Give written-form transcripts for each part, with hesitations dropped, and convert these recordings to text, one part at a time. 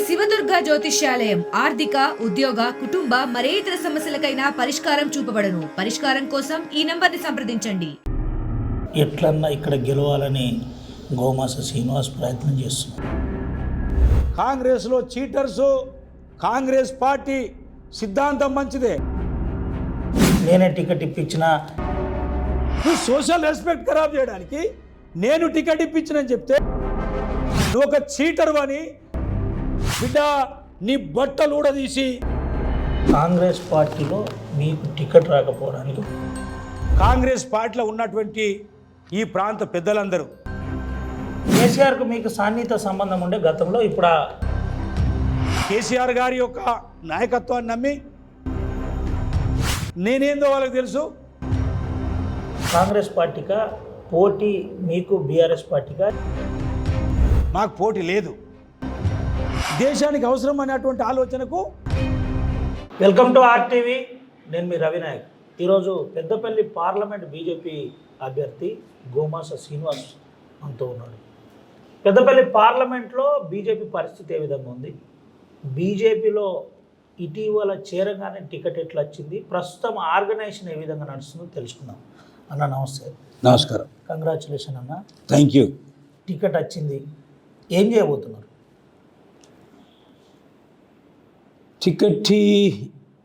శివదుర్గ జ్యోతిష్యాలయం ఆర్థిక, ఉద్యోగ, కుటుంబ మరే ఇతర సమస్యలకైనా పరిష్కారం చూపబడను. పరిష్కారం కోసం ఈ నంబర్ని సంప్రదించండి. ఎట్లన్నా ఇక్కడ గెలవాలని గోమాస శ్రీనివాస్ ప్రయత్నం చేస్తున్నారు. కాంగ్రెస్లో చీటర్సు, కాంగ్రెస్ పార్టీ సిద్ధాంతం మంచిదే. నేనే టికెట్ ఇప్పించిన నువ్వు సోషల్ రెస్పెక్ట్ ఖరాబ్ చేయడానికి నేను టికెట్ ఇప్పించినని చెప్తే నువ్వు ఒక చీటర్ అని బిడ్డ నీ బట్టలు ఊడదీసి కాంగ్రెస్ పార్టీలో మీకు టికెట్ రాకపోవడానికి కాంగ్రెస్ పార్టీలో ఉన్నటువంటి ఈ ప్రాంత పెద్దలందరూ కేసీఆర్కు మీకు సాన్నిహిత సంబంధం ఉండే గతంలో. ఇప్పుడు కేసీఆర్ గారి యొక్క నాయకత్వాన్ని నమ్మి నేనేందో వాళ్ళకి తెలుసు. కాంగ్రెస్ పార్టీగా పోటీ మీకు బీఆర్ఎస్ పార్టీగా మాకు పోటీ లేదు. దేశానికి అవసరం అనేటువంటి ఆలోచనకు వెల్కమ్ టు ఆర్టీవీ. నేను మీ రవినాయక్. ఈరోజు పెద్దపల్లి పార్లమెంట్ బీజేపీ అభ్యర్థి గోమాస శ్రీనివాస్ మనతో ఉన్నాడు. పెద్దపల్లి పార్లమెంట్లో బీజేపీ పరిస్థితి ఏ విధంగా ఉంది, బీజేపీలో ఇటీవల చేరగానే టికెట్ ఎట్లా వచ్చింది, ప్రస్తుతం ఆర్గనైజేషన్ ఏ విధంగా నడుస్తుందో తెలుసుకుందాం. అన్న నమస్తే. నమస్కారం. కంగ్రాచులేషన్ అన్న. Thank you. టికెట్ వచ్చింది, ఏం చేయబోతున్నారు? టికెట్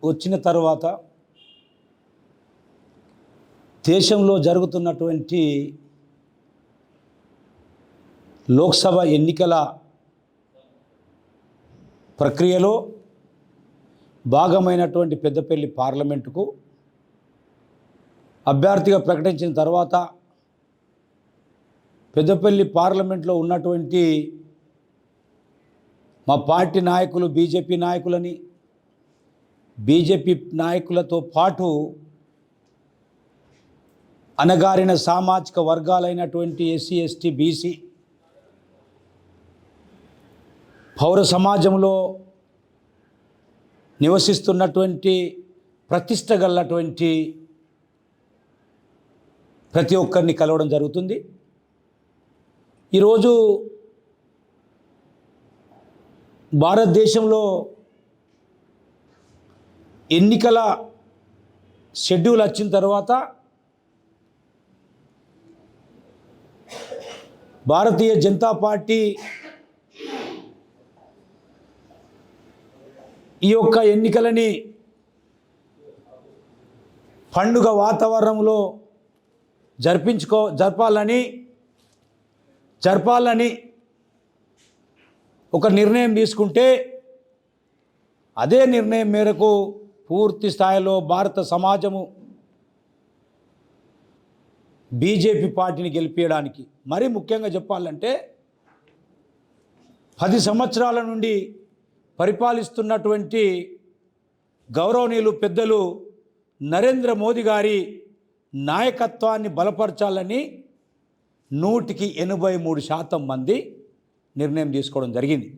వచ్చిన తర్వాత దేశంలో జరుగుతున్నటువంటి లోక్సభ ఎన్నికల ప్రక్రియలో భాగమైనటువంటి పెద్దపల్లి పార్లమెంటుకు అభ్యర్థిగా ప్రకటించిన తర్వాత పెద్దపల్లి పార్లమెంట్లో ఉన్నటువంటి మా పార్టీ నాయకులు, బీజేపీ నాయకులని, బీజేపీ నాయకులతో పాటు అణగారిన సామాజిక వర్గాలైనటువంటి ఎస్సీ, ఎస్టీ, బీసీ, పౌర సమాజంలో నివసిస్తున్నటువంటి ప్రతిష్ట గలటువంటి ప్రతి ఒక్కరిని కలవడం జరుగుతుంది. ఈరోజు భారతదేశంలో ఎన్నికల షెడ్యూల్ వచ్చిన తర్వాత భారతీయ జనతా పార్టీ ఈ యొక్క ఎన్నికలని పండుగ వాతావరణంలో జరపాలని ఒక నిర్ణయం తీసుకుంటే అదే నిర్ణయం మేరకు పూర్తి స్థాయిలో భారత సమాజము బీజేపీ పార్టీని గెలిపించడానికి, మరీ ముఖ్యంగా చెప్పాలంటే 10 సంవత్సరాల నుండి పరిపాలిస్తున్నటువంటి గౌరవనీయులు పెద్దలు నరేంద్ర మోదీ గారి నాయకత్వాన్ని బలపరచాలని 183% మంది నిర్ణయం తీసుకోవడం జరిగింది.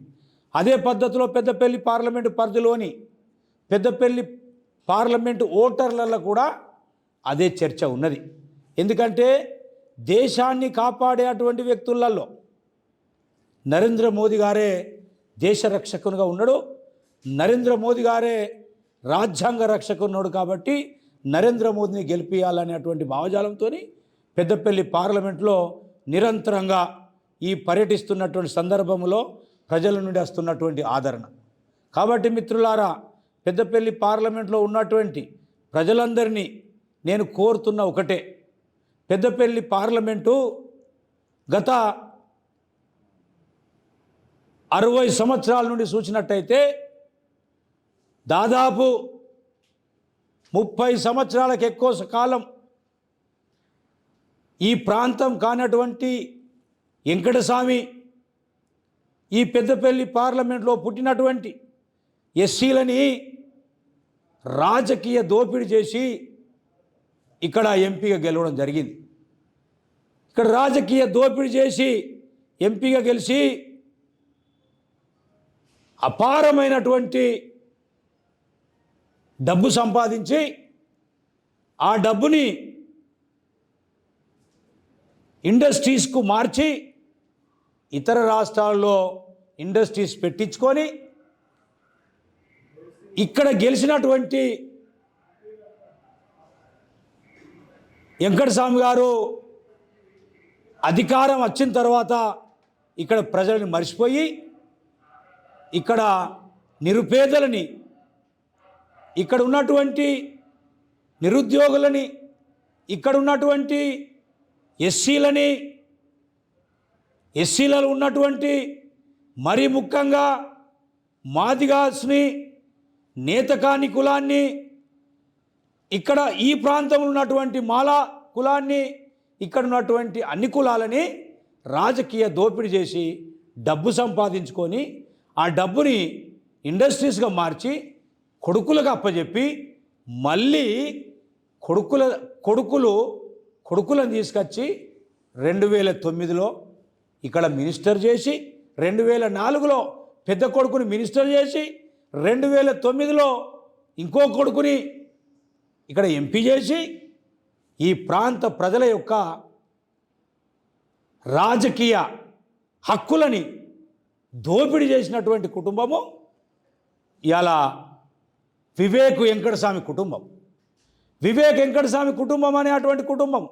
అదే పద్ధతిలో పెద్దపల్లి పార్లమెంటు పరిధిలోని పెద్దపల్లి పార్లమెంటు ఓటర్లలో కూడా అదే చర్చ ఉన్నది. ఎందుకంటే దేశాన్ని కాపాడేటువంటి వ్యక్తులలో నరేంద్ర మోదీ గారే దేశ రక్షకునిగా ఉన్నాడు, నరేంద్ర మోదీ గారే రాజ్యాంగ రక్షకున్నాడు. కాబట్టి నరేంద్ర మోదీని గెలిపించాలనేటువంటి భావజాలంతో పెద్దపల్లి పార్లమెంట్లో నిరంతరంగా ఈ పర్యటిస్తున్నటువంటి సందర్భంలో ప్రజల నుండి వస్తున్నటువంటి ఆదరణ. కాబట్టి మిత్రులారా, పెద్దపల్లి పార్లమెంట్లో ఉన్నటువంటి ప్రజలందరినీ నేను కోరుతున్న ఒకటే, పెద్దపల్లి పార్లమెంటు గత 60 సంవత్సరాల నుండి చూసినట్టయితే దాదాపు 30 సంవత్సరాలకు ఎక్కువ కాలం ఈ ప్రాంతం కానటువంటి వెంకటస్వామి ఈ పెద్దపల్లి పార్లమెంట్లో పుట్టినటువంటి ఎస్సీలని రాజకీయ దోపిడీ చేసి ఇక్కడ ఎంపీగా గెలవడం జరిగింది. ఇక్కడ రాజకీయ దోపిడీ చేసి ఎంపీగా గెలిచి అపారమైనటువంటి డబ్బు సంపాదించి ఆ డబ్బుని ఇండస్ట్రీస్కు మార్చి ఇతర రాష్ట్రాల్లో ఇండస్ట్రీస్ పెట్టించుకొని ఇక్కడ గెలిచినటువంటి వెంకటస్వామి గారు అధికారం వచ్చిన తర్వాత ఇక్కడ ప్రజలను మర్చిపోయి ఇక్కడ నిరుపేదలని, ఇక్కడ ఉన్నటువంటి నిరుద్యోగులని, ఇక్కడ ఉన్నటువంటి ఎస్సీలలో ఉన్నటువంటి మరీ ముఖ్యంగా మాదిగాస్ని, నేతకాని కులాన్ని, ఇక్కడ ఈ ప్రాంతంలో ఉన్నటువంటి మాలా కులాన్ని, ఇక్కడ ఉన్నటువంటి అన్ని కులాలని రాజకీయ దోపిడీ చేసి డబ్బు సంపాదించుకొని ఆ డబ్బుని ఇండస్ట్రీస్గా మార్చి కొడుకులకు అప్పచెప్పి మళ్ళీ కొడుకులను తీసుకొచ్చి 2009లో ఇక్కడ మినిస్టర్ చేసి, 2004లో పెద్ద కొడుకుని మినిస్టర్ చేసి, 2009లో ఇంకో కొడుకుని ఇక్కడ ఎంపీ చేసి ఈ ప్రాంత ప్రజల యొక్క రాజకీయ హక్కులని దోపిడీ చేసినటువంటి కుటుంబము ఇలా వివేక్ వెంకటస్వామి కుటుంబం. వివేక్ వెంకటస్వామి కుటుంబం అనేటువంటి కుటుంబం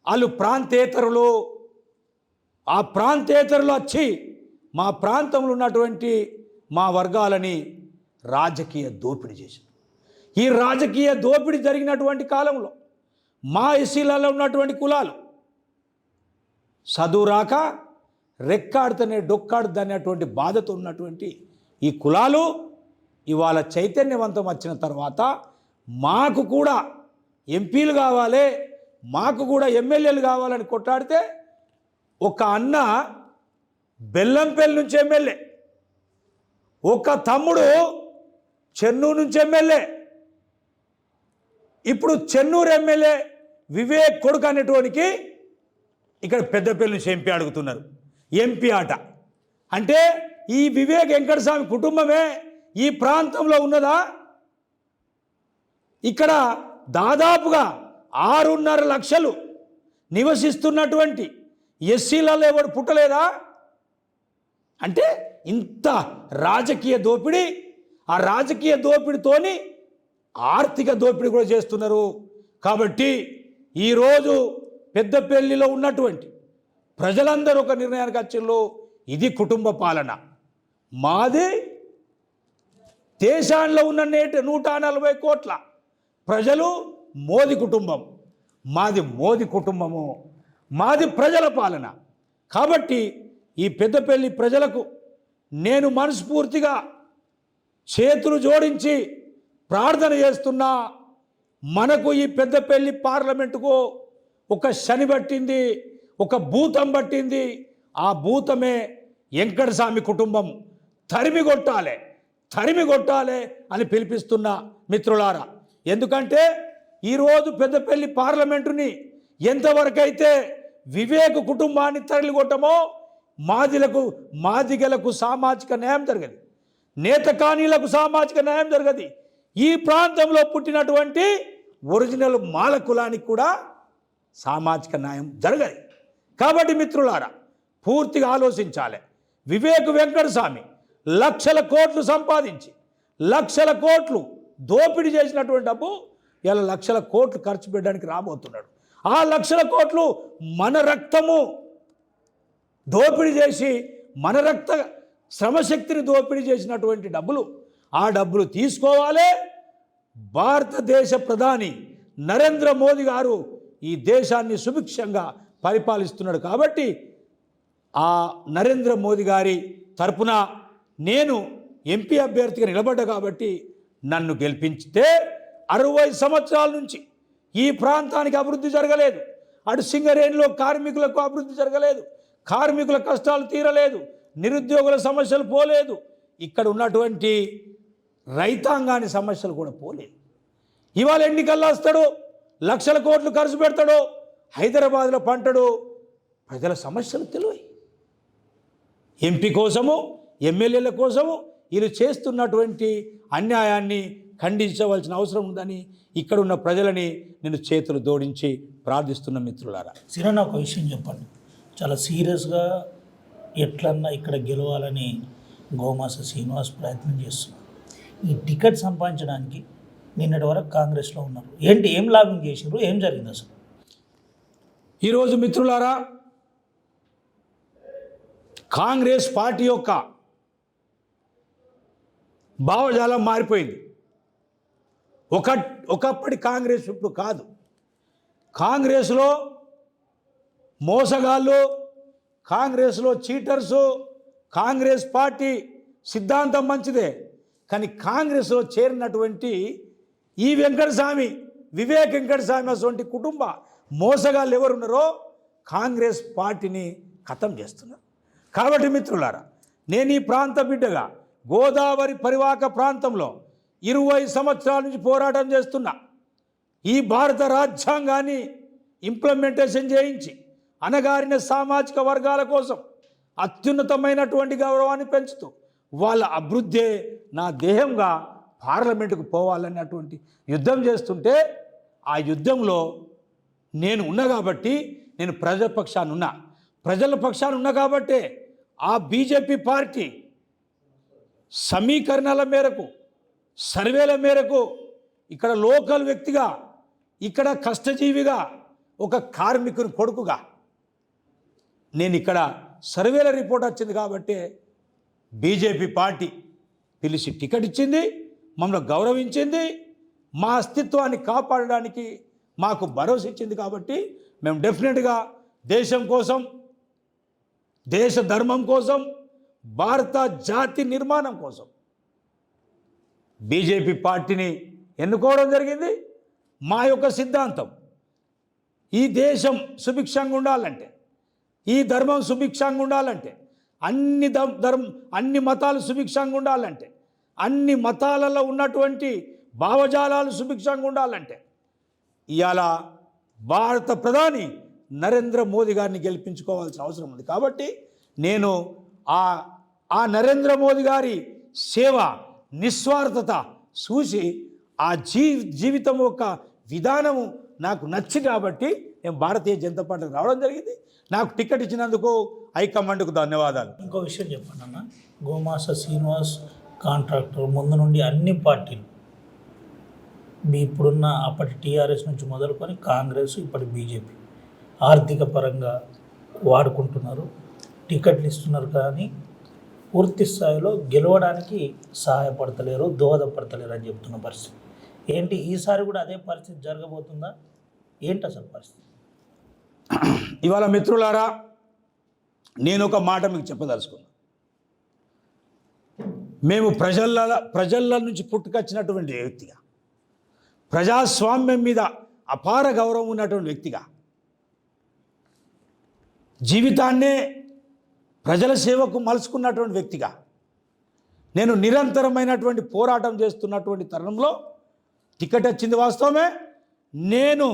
వాళ్ళు ప్రాంతేతరులు. ఆ ప్రాంతేతరులు వచ్చి మా ప్రాంతంలో ఉన్నటువంటి మా వర్గాలని రాజకీయ దోపిడీ చేశారు. ఈ రాజకీయ దోపిడీ జరిగినటువంటి కాలంలో మా ఎస్సీలలో ఉన్నటువంటి కులాలు చదువు రాక రెక్కాడుతూనే డొక్కాడుదనేటువంటి బాధతో ఉన్నటువంటి ఈ కులాలు ఇవాళ చైతన్యవంతం వచ్చిన తర్వాత మాకు కూడా ఎంపీలు కావాలి, మాకు కూడా ఎమ్మెల్యేలు కావాలని కొట్లాడితే ఒక అన్న బెల్లంపల్లి నుంచి ఎమ్మెల్యే, ఒక తమ్ముడు చెన్నూరు నుంచి ఎమ్మెల్యే, ఇప్పుడు చెన్నూరు ఎమ్మెల్యే వివేక్ కొడుకు అనేటోనికి ఇక్కడ పెద్దపల్లి నుంచి ఎంపీ అడుగుతున్నారు. ఎంపీ ఆట అంటే ఈ వివేక్ వెంకటస్వామి కుటుంబమే ఈ ప్రాంతంలో ఉన్నదా? ఇక్కడ దాదాపుగా 6.5 లక్షలు నివసిస్తున్నటువంటి ఎస్సీలలో ఎవరు పుట్టలేదా? అంటే ఇంత రాజకీయ దోపిడీ, ఆ రాజకీయ దోపిడీతోని ఆర్థిక దోపిడీ కూడా చేస్తున్నారు. కాబట్టి ఈరోజు పెద్దపల్లిలో ఉన్నటువంటి ప్రజలందరూ ఒక నిర్ణయానికి వచ్చిండ్రు, ఇది కుటుంబ పాలన. మాది దేశంలో ఉన్న 140 కోట్ల ప్రజలు మోదీ కుటుంబం, మాది మోదీ కుటుంబము, మాది ప్రజల పాలన. కాబట్టి ఈ పెద్దపల్లి ప్రజలకు నేను మనస్ఫూర్తిగా చేతులు జోడించి ప్రార్థన చేస్తున్నా. మనకు ఈ పెద్దపల్లి పార్లమెంటుకు ఒక శని పట్టింది, ఒక భూతం పట్టింది. ఆ భూతమే వెంకటస్వామి కుటుంబం. తరిమి కొట్టాలి అని పిలిపిస్తున్న మిత్రులారా. ఎందుకంటే ఈరోజు పెద్దపల్లి పార్లమెంటుని ఎంతవరకైతే వివేక్ కుటుంబాన్ని తరలిగొట్టమో మాదిగలకు సామాజిక న్యాయం జరగదు, నేతకానీలకు సామాజిక న్యాయం జరగదు. ఈ ప్రాంతంలో పుట్టినటువంటి ఒరిజినల్ మాల కులానికి కూడా సామాజిక న్యాయం జరగదు. కాబట్టి మిత్రులారా పూర్తిగా ఆలోచించాలి. వివేక్ వెంకటస్వామి లక్షల కోట్లు సంపాదించి, లక్షల కోట్లు దోపిడీ చేసినటువంటి డబ్బు ఇలా లక్షల కోట్లు ఖర్చు పెట్టడానికి రాబోతున్నాడు. ఆ లక్షల కోట్లు మన రక్తము దోపిడీ చేసి, మన రక్త శ్రమశక్తిని దోపిడీ చేసినటువంటి డబ్బులు, ఆ డబ్బులు తీసుకోవాలి. భారతదేశ ప్రధాని నరేంద్ర మోదీ గారు ఈ దేశాన్ని సుభిక్షంగా పరిపాలిస్తున్నాడు. కాబట్టి ఆ నరేంద్ర మోదీ గారి తరపున నేను ఎంపీ అభ్యర్థిగా నిలబడ్డా. కాబట్టి నన్ను గెలిపించితే 60 సంవత్సరాల నుంచి ఈ ప్రాంతానికి అభివృద్ధి జరగలేదు. అటు సింగరేణిలో కార్మికులకు అభివృద్ధి జరగలేదు, కార్మికుల కష్టాలు తీరలేదు, నిరుద్యోగుల సమస్యలు పోలేదు, ఇక్కడ ఉన్నటువంటి రైతాంగాని సమస్యలు కూడా పోలేదు. ఇవాళ ఎన్నికల్లో వస్తాడు, లక్షల కోట్లు ఖర్చు పెడతాడు, హైదరాబాద్లో పంటడు, ప్రజల సమస్యలు తెలియవు. ఎంపీ కోసము, ఎమ్మెల్యేల కోసము వీళ్ళు చేస్తున్నటువంటి అన్యాయాన్ని ఖండించవలసిన అవసరం ఉందని ఇక్కడ ఉన్న ప్రజలని నేను చేతులు జోడించి ప్రార్థిస్తున్న మిత్రులారా. సిరన్న ఒక విషయం చెప్పండి. చాలా సీరియస్గా ఎట్లన్నా ఇక్కడ గెలవాలని గోమాస శ్రీనివాస్ ప్రయత్నం చేస్తున్నారు. ఈ టికెట్ సంపాదించడానికి నిన్నటి వరకు కాంగ్రెస్లో ఉన్నారు. ఏంటి, ఏం లాభం చేసిండ్రు, ఏం జరిగింది అసలు? ఈరోజు మిత్రులారా, కాంగ్రెస్ పార్టీ యొక్క భావజాలం మారిపోయింది. ఒకప్పటి కాంగ్రెస్ ఇప్పుడు కాదు. కాంగ్రెస్లో మోసగాళ్ళు, కాంగ్రెస్లో చీటర్సు, కాంగ్రెస్ పార్టీ సిద్ధాంతం మంచిదే, కానీ కాంగ్రెస్లో చేరినటువంటి ఈ వెంకటస్వామి, వివేక్ వెంకటస్వామి అటువంటి కుటుంబ మోసగాళ్ళు ఎవరున్నారో కాంగ్రెస్ పార్టీని ఖతం చేస్తున్నారు. కాబట్టి మిత్రులారా, నేను ఈ ప్రాంత బిడ్డగా గోదావరి పరివాహక ప్రాంతంలో 20 సంవత్సరాల నుంచి పోరాటం చేస్తున్నా. ఈ భారత రాజ్యాంగాన్ని ఇంప్లిమెంటేషన్ చేయించి అణగారిన సామాజిక వర్గాల కోసం అత్యున్నతమైనటువంటి గౌరవాన్ని పెంచుతూ వాళ్ళ అభివృద్ధే నా ధ్యేయంగా పార్లమెంటుకు పోవాలన్నటువంటి యుద్ధం చేస్తుంటే, ఆ యుద్ధంలో నేను ఉన్నా కాబట్టి, నేను ప్రజల పక్షాన ఉన్నా కాబట్టే ఆ బీజేపీ పార్టీ సమీకరణాల మేరకు, సర్వేల మేరకు, ఇక్కడ లోకల్ వ్యక్తిగా, ఇక్కడ కష్టజీవిగా, ఒక కార్మికుని కొడుకుగా నేను ఇక్కడ సర్వేల రిపోర్ట్ వచ్చింది కాబట్టి బీజేపీ పార్టీ పిలిచి టికెట్ ఇచ్చింది, మమ్మల్ని గౌరవించింది, మా అస్తిత్వాన్ని కాపాడడానికి మాకు భరోసా ఇచ్చింది. కాబట్టి మేము డెఫినెట్గా దేశం కోసం, దేశ ధర్మం కోసం, భారత జాతి నిర్మాణం కోసం బీజేపీ పార్టీని ఎన్నుకోవడం జరిగింది. మా యొక్క సిద్ధాంతం, ఈ దేశం సుభిక్షంగా ఉండాలంటే, ఈ ధర్మం సుభిక్షంగా ఉండాలంటే, అన్ని మతాలు సుభిక్షంగా ఉండాలంటే, అన్ని మతాలలో ఉన్నటువంటి భావజాలాలు సుభిక్షంగా ఉండాలంటే ఇవాళ భారత ప్రధాని నరేంద్ర మోదీ గారిని గెలిపించుకోవాల్సిన అవసరం ఉంది. కాబట్టి నేను ఆ నరేంద్ర మోదీ గారి సేవ, నిస్వార్థత చూసి ఆ జీవితం యొక్క విధానము నాకు నచ్చింది కాబట్టి నేను భారతీయ జనతా పార్టీకి రావడం జరిగింది. నాకు టికెట్ ఇచ్చినందుకు హైకమాండ్కు ధన్యవాదాలు. ఇంకో విషయం చెప్పండి అన్న, గోమాస శ్రీనివాస్ కాంట్రాక్టర్ ముందు నుండి అన్ని పార్టీలు, ఇప్పుడున్న అప్పటి టీఆర్ఎస్ నుంచి మొదలుకొని కాంగ్రెస్, ఇప్పటి బీజేపీ ఆర్థిక పరంగా వాడుకుంటున్నారు, టికెట్లు ఇస్తున్నారు, కానీ పూర్తి స్థాయిలో గెలవడానికి సహాయపడతలేరు, దోహదపడతలేరు అని చెప్తున్న పరిస్థితి. ఏంటి, ఈసారి కూడా అదే పరిస్థితి జరగబోతుందా? ఏంటి అసలు పరిస్థితి? ఇవాళ మిత్రులారా, నేను ఒక మాట మీకు చెప్పదలుచుకున్నాను. మేము ప్రజల నుంచి పుట్టుకొచ్చినటువంటి వ్యక్తిగా, ప్రజాస్వామ్యం మీద అపార గౌరవం ఉన్నటువంటి వ్యక్తిగా, జీవితాన్నే ప్రజల సేవకు మలుచుకున్నటువంటి వ్యక్తిగా నేను నిరంతరమైనటువంటి పోరాటం చేస్తున్నటువంటి తరుణంలో టికెట్ వచ్చింది వాస్తవమే. నేను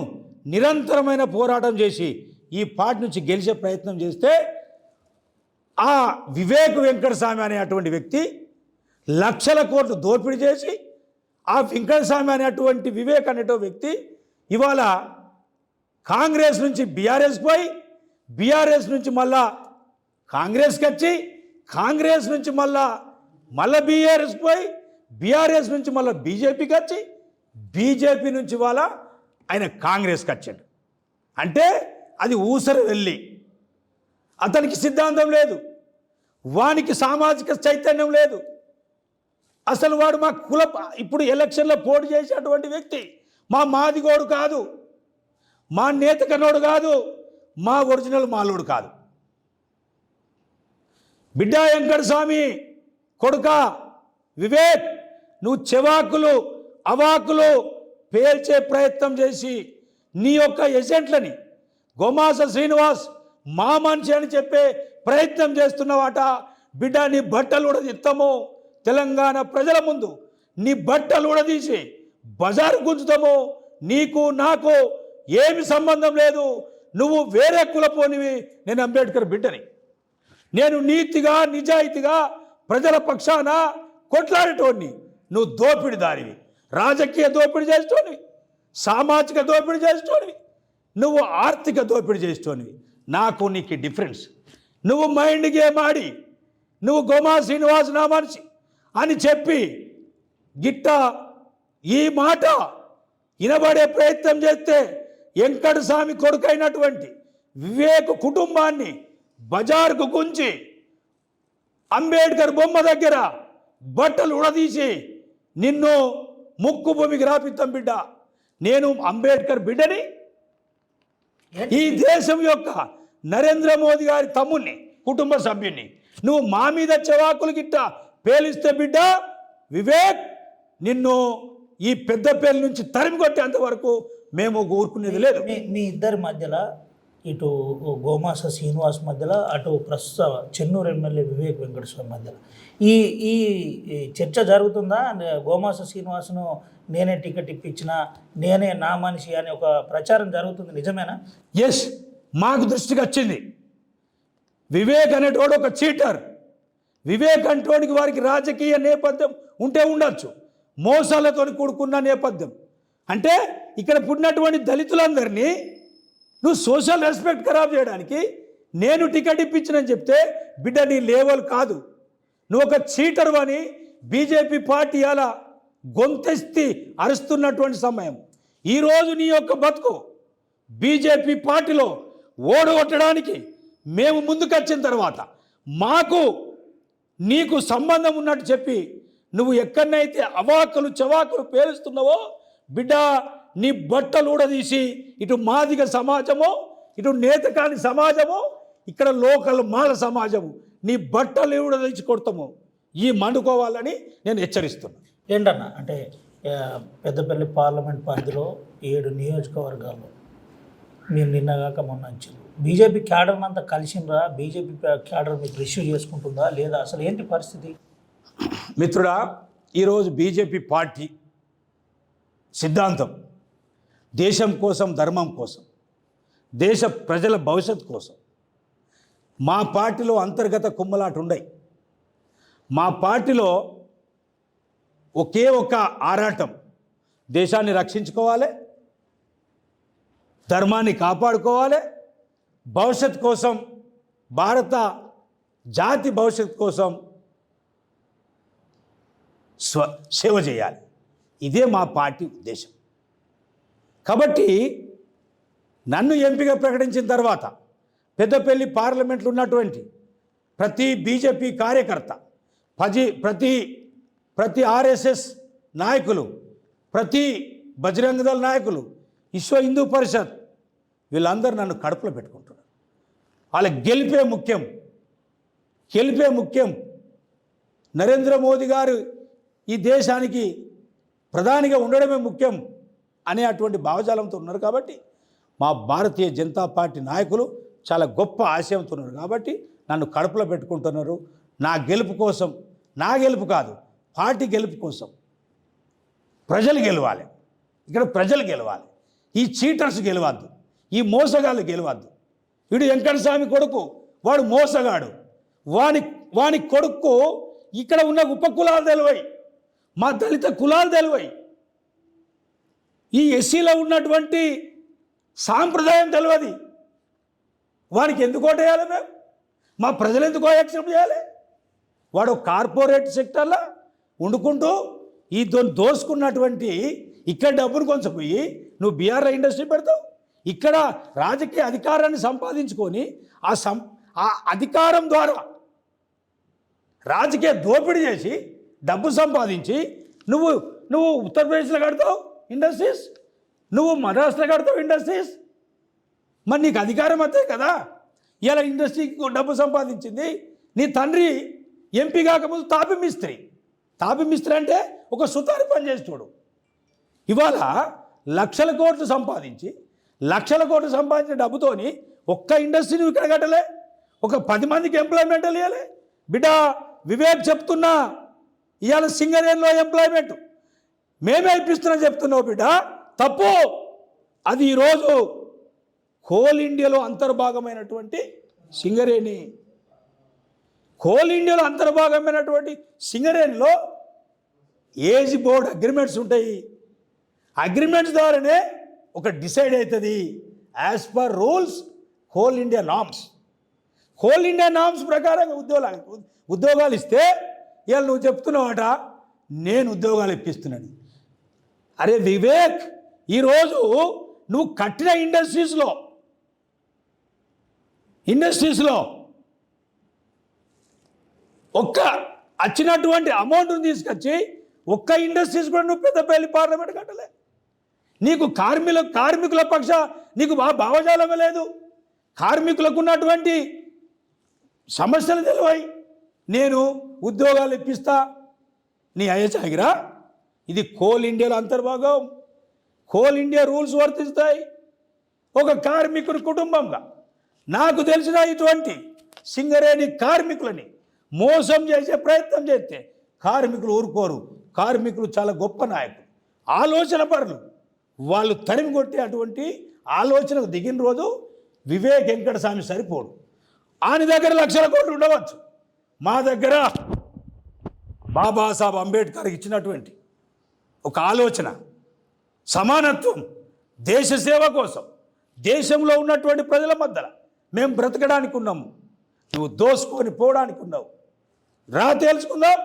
నిరంతరమైన పోరాటం చేసి ఈ పార్టీ నుంచి గెలిచే ప్రయత్నం చేస్తే ఆ వివేక్ వెంకటస్వామి అనేటువంటి వ్యక్తి లక్షల కోట్లు దోపిడీ చేసి, ఆ వెంకటస్వామి అనేటువంటి వివేక్ అనేటువంటి వ్యక్తి ఇవాళ కాంగ్రెస్ నుంచి బీఆర్ఎస్ పోయి, బీఆర్ఎస్ నుంచి మళ్ళా కాంగ్రెస్కి వచ్చి, కాంగ్రెస్ నుంచి మళ్ళా బీఆర్ఎస్ పోయి, బీఆర్ఎస్ నుంచి మళ్ళీ బీజేపీకి వచ్చి, బీజేపీ నుంచి వాళ్ళ ఆయన కాంగ్రెస్కి వచ్చాడు. అంటే అది ఊసరు వెళ్ళి, అతనికి సిద్ధాంతం లేదు, వానికి సామాజిక చైతన్యం లేదు. అసలు వాడు మా ఇప్పుడు ఎలక్షన్లో పోటీ చేసేటువంటి వ్యక్తి మా మాదిగోడు కాదు, మా నేతకనోడు కాదు, మా ఒరిజినల్ మాలోడు కాదు. బిడ్డా వెంకటస్వామి కొడుక వివేక్, నువ్వు చెవాకులు అవాకులు పేల్చే ప్రయత్నం చేసి నీ యొక్క ఏజెంట్లని గోమాస శ్రీనివాస్ మా మనిషి అని చెప్పే ప్రయత్నం చేస్తున్నావాట. బిడ్డ, నీ బట్టలు ఉడదీస్తాము, తెలంగాణ ప్రజల ముందు నీ బట్టలు ఉడదీసి బజారు గుంజుతాము. నీకు నాకు ఏమి సంబంధం లేదు, నువ్వు వేరే కులపోనివి, నేను అంబేద్కర్ బిడ్డని. నేను నీతిగా నిజాయితీగా ప్రజల పక్షాన కొట్లాడేటోడిని. నువ్వు దోపిడిదారివి, రాజకీయ దోపిడీ చేసేటోనివి, సామాజిక దోపిడీ చేసేటోనివి, నువ్వు ఆర్థిక దోపిడీ చేసేటోనివి. నాకు నీకు డిఫరెన్స్. నువ్వు మైండ్ గేమ్ ఆడి నువ్వు గోమా శ్రీనివాస్ నా మనిషి అని చెప్పి గిట్ట ఈ మాట వినబడే ప్రయత్నం చేస్తే వెంకట స్వామి కొడుకైనటువంటి వివేక్ కుటుంబాన్ని బజార్కు గుంచి అంబేద్కర్ బొమ్మ దగ్గర బట్టలు ఉడదీసి నిన్ను ముక్కు భూమికి రాపిస్తాం బిడ్డ. నేను అంబేద్కర్ బిడ్డని, ఈ దేశం యొక్క నరేంద్ర మోదీ గారి తమ్ముణ్ణి, కుటుంబ సభ్యుని. నువ్వు మా మీద చెవాకులు గిట్ట పేలిస్తే బిడ్డ వివేక్, నిన్ను ఈ పెద్దపల్లి నుంచి తరిమి కొట్టేంత వరకు మేము ఊరుకునేది లేదు. మీ ఇద్దరి మధ్యలో, ఇటు గోమాస శ్రీనివాస్ మధ్యలో, అటు ప్రస్తుత చెన్నూరు ఎమ్మెల్యే వివేక్ వెంకటస్వామి మధ్యలో ఈ ఈ చర్చ జరుగుతుందా? గోమాస శ్రీనివాస్ను నేనే టికెట్ ఇప్పించిన, నేనే నా మనిషి అనే ఒక ప్రచారం జరుగుతుంది, నిజమేనా? ఎస్, మాకు దృష్టికి వచ్చింది. వివేక్ అనేటోడు ఒక చీటర్. వివేక్ అంటోడికి వారికి రాజకీయ నేపథ్యం ఉంటే ఉండొచ్చు, మోసాలతో కూడుకున్న నేపథ్యం. అంటే ఇక్కడ పుట్టినటువంటి దళితులందరినీ నువ్వు సోషల్ రెస్పెక్ట్ ఖరాబ్ చేయడానికి నేను టికెట్ ఇప్పించినని చెప్తే బిడ్డ నీ లేవల్ కాదు. నువ్వు ఒక చీటర్ అని బీజేపీ పార్టీ అలా గొంతెత్తి అరుస్తున్నటువంటి సమయం. ఈరోజు నీ యొక్క బతుకు బీజేపీ పార్టీలో ఓడగొట్టడానికి మేము ముందుకొచ్చిన తర్వాత మాకు నీకు సంబంధం ఉన్నట్టు చెప్పి నువ్వు ఎక్కడనైతే అవాకులు చవాకులు పేలుస్తున్నావో బిడ్డ, నీ బట్టలు ఊడదీసి ఇటు మాదిగ సమాజము, ఇటు నేతకాని సమాజము, ఇక్కడ లోకల్ మాల సమాజము, నీ బట్టలు ఊడదీసి కొడతాము. ఈ మండుకోవాలని నేను హెచ్చరిస్తున్నాను. ఏంటన్నా అంటే పెద్దపల్లి పార్లమెంట్ పరిధిలో 7 నియోజకవర్గాల్లో మీరు నిన్నగాక మొన్న వచ్చింది. బీజేపీ క్యాడర్ని అంతా కలిసిందా? బీజేపీ క్యాడర్ మీకు రిసీవ్ చేసుకుంటుందా లేదా? అసలు ఏంటి పరిస్థితి? మిత్రుడా, ఈరోజు బీజేపీ పార్టీ సిద్ధాంతం దేశం కోసం, ధర్మం కోసం, దేశ ప్రజల భవిష్యత్తు కోసం. మా పార్టీలో అంతర్గత కుమ్మలాట ఉండయి. మా పార్టీలో ఒకే ఒక ఆరాటం, దేశాన్ని రక్షించుకోవాలి, ధర్మాన్ని కాపాడుకోవాలి, భవిష్యత్ కోసం, భారత జాతి భవిష్యత్ కోసం సేవ చేయాలి. ఇదే మా పార్టీ ఉద్దేశం. కాబట్టి నన్ను ఎంపీగా ప్రకటించిన తర్వాత పెద్దపల్లి పార్లమెంట్లో ఉన్నటువంటి ప్రతి బీజేపీ కార్యకర్త, ప్రతి ఆర్ఎస్ఎస్ నాయకులు, ప్రతి బజరంగ దళ నాయకులు, విశ్వ హిందూ పరిషత్, వీళ్ళందరూ నన్ను కడుపులో పెట్టుకుంటున్నారు. వాళ్ళ గెలిపే ముఖ్యం. నరేంద్ర మోదీ గారు ఈ దేశానికి ప్రధానిగా ఉండడమే ముఖ్యం అనే అటువంటి భావజాలంతో ఉన్నారు. కాబట్టి మా భారతీయ జనతా పార్టీ నాయకులు చాలా గొప్ప ఆశయంతో ఉన్నారు. కాబట్టి నన్ను కడుపులో పెట్టుకుంటున్నారు. నా గెలుపు కోసం, నా గెలుపు కాదు, పార్టీ గెలుపు కోసం ప్రజలు గెలవాలి. ఇక్కడ ప్రజలు గెలవాలి. ఈ చీటర్స్ గెలవద్దు, ఈ మోసగాళ్ళు గెలవద్దు. వీడు వెంకటస్వామి కొడుకు, వాడు మోసగాడు. వాని కొడుకు ఇక్కడ ఉన్న ఉపకులాలు తెలివై, మా దళిత కులాలు తెలివై, ఈ ఎస్సీలో ఉన్నటువంటి సాంప్రదాయం తెలియదు. వానికి ఎందుకు ఓటేయాలి? మేము మా ప్రజలు ఎందుకో యాక్సెప్ట్ చేయాలి? వాడు కార్పొరేట్ సెక్టర్లో వండుకుంటూ ఈ దోసుకున్నటువంటి ఇక్కడ డబ్బును కొంచెం పోయి నువ్వు బీఆర్ఐ ఇండస్ట్రీ పెడతావు. ఇక్కడ రాజకీయ అధికారాన్ని సంపాదించుకొని ఆ అధికారం ద్వారా రాజకీయ దోపిడీ చేసి డబ్బు సంపాదించి నువ్వు ఉత్తరప్రదేశ్లో కడతావు ఇండస్ట్రీస్, నువ్వు మహారాష్ట్రలో కడతావు ఇండస్ట్రీస్. మరి నీకు అధికారం అంతే కదా. ఇలా ఇండస్ట్రీకి డబ్బు సంపాదించింది నీ తండ్రి ఎంపీ కాకముందు తాపి మిస్త్రి అంటే ఒక సుతారి పని చేసి చూడు. ఇవాళ లక్షల కోట్లు సంపాదించిన డబ్బుతోని ఒక్క ఇండస్ట్రీ నువ్వు ఇక్కడ కట్టలే, ఒక 10 మందికి ఎంప్లాయ్మెంట్ ఇవ్వాలి. బిడ్డ వివేక్ చెప్తున్నా, ఇవాళ సింగరేణిలో ఎంప్లాయ్మెంట్ మేమే ఇప్పిస్తున్నా చెప్తున్నావు బిడ్డ, తప్పు. అది ఈరోజు కోల్ ఇండియాలో అంతర్భాగమైనటువంటి సింగరేణి. కోల్ ఇండియాలో అంతర్భాగమైనటువంటి సింగరేణిలో ఏజ్ బోర్డ్ అగ్రిమెంట్స్ ఉంటాయి. అగ్రిమెంట్స్ ద్వారానే ఒక డిసైడ్ అవుతుంది as per rules coal India norms ప్రకారంగా ఉద్యోగాలు ఇస్తే ఇవాళ నువ్వు చెప్తున్నావట నేను ఉద్యోగాలు ఇప్పిస్తున్నాను. అరే వివేక్, ఈరోజు నువ్వు కట్టిన ఇండస్ట్రీస్లో ఒక్క వచ్చినటువంటి అమౌంట్ని తీసుకొచ్చి ఒక్క ఇండస్ట్రీస్ కూడా నువ్వు పెద్దపల్లి పార్లమెంట్ కట్టలే. నీకు కార్మికుల పక్ష నీకు భావజాలమే లేదు. కార్మికులకు ఉన్నటువంటి సమస్యలు తెలివాయి. నేను ఉద్యోగాలు ఇప్పిస్తా, నీ అయ్యచాగిరా? ఇది కోల్ ఇండియాలో అంతర్భాగం. కోల్ ఇండియా రూల్స్ వర్తిస్తాయి. ఒక కార్మికుని కుటుంబంగా నాకు తెలిసిన ఇటువంటి సింగరేణి కార్మికులని మోసం చేసే ప్రయత్నం చేస్తే కార్మికులు ఊరుకోరు. కార్మికులు చాలా గొప్ప నాయకులు, ఆలోచన పరులు. వాళ్ళు తరిమి కొట్టే అటువంటి ఆలోచనకు దిగిన రోజు వివేక్ వెంకటస్వామి సరిపోడు. ఆయన దగ్గర లక్షల కోట్లు ఉండవచ్చు, మా దగ్గర బాబాసాహెబ్ అంబేద్కర్ ఇచ్చినటువంటి ఒక ఆలోచన, సమానత్వం, దేశ సేవ కోసం దేశంలో ఉన్నటువంటి ప్రజల మధ్యలో మేము బ్రతకడానికి ఉన్నాము. నువ్వు దోసుకొని పోవడానికి ఉన్నావు. రా తెలుసుకుందాం.